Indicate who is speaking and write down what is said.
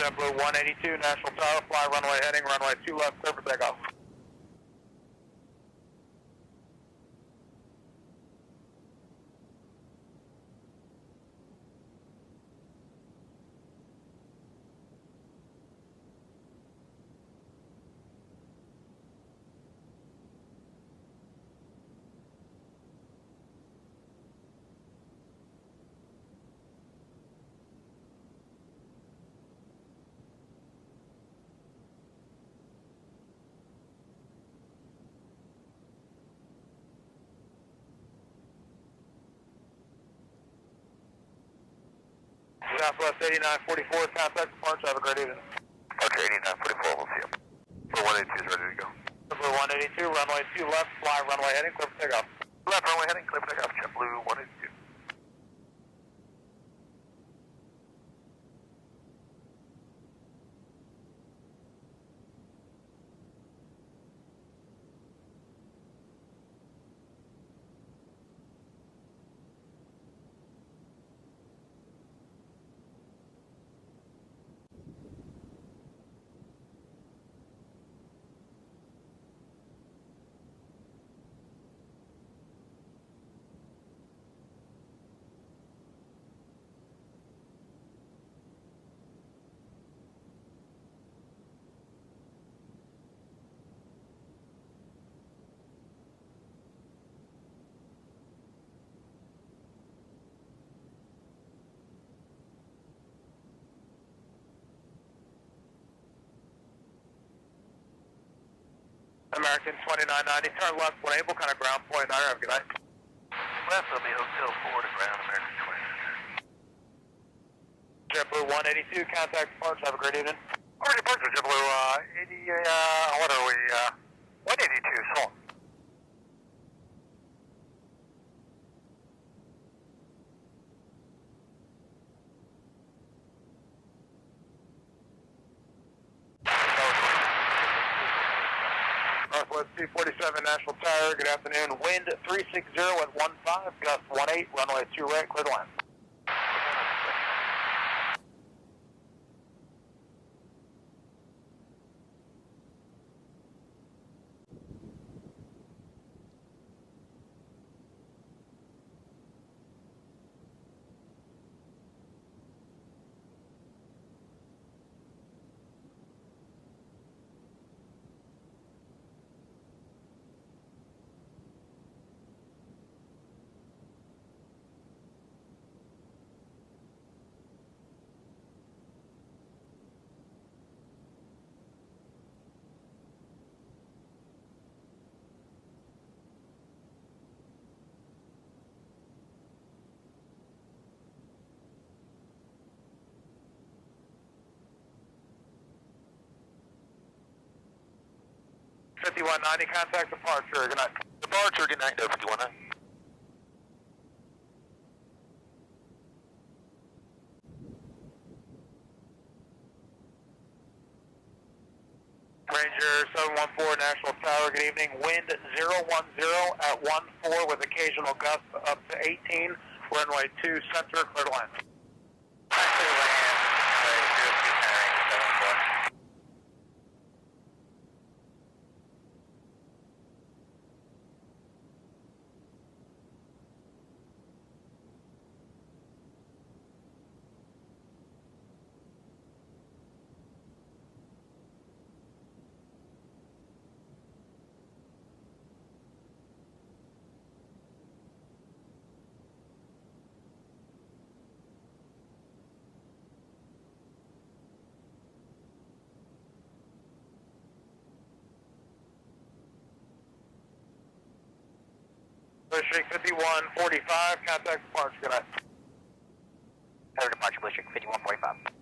Speaker 1: JetBlue 182, National Tower, fly runway heading, runway 2 left, clear for takeoff. Southwest 8944, contact departure, have a great evening.
Speaker 2: Departure 8944, we'll see you. For 182 is ready to go.
Speaker 1: JetBlue 182, runway 2 left, fly runway heading, clear for takeoff.
Speaker 2: Left runway heading, clear for takeoff, JetBlue 182.
Speaker 1: American 2990, turn left when able, kind of ground point, I have a good night.
Speaker 2: Left will be Hotel 4 to ground, American 29.
Speaker 1: JetBlue 182, contact departure, have a great evening.
Speaker 2: Already departure, JetBlue 80, what are we, 182, so.
Speaker 1: Northwest 247, National Tower, good afternoon. Wind 360 at 15, gust 18, runway 2 right, clear to land. $5190, contact departure, good night.
Speaker 2: Departure, good night, 51.
Speaker 1: Ranger 714, National Tower, good evening. Wind 010 at 14 with occasional gusts up to 18, runway 2 center, clear to land. Bushwick 5145, contact departure, good night.
Speaker 2: Tower departure, Bushwick 5145.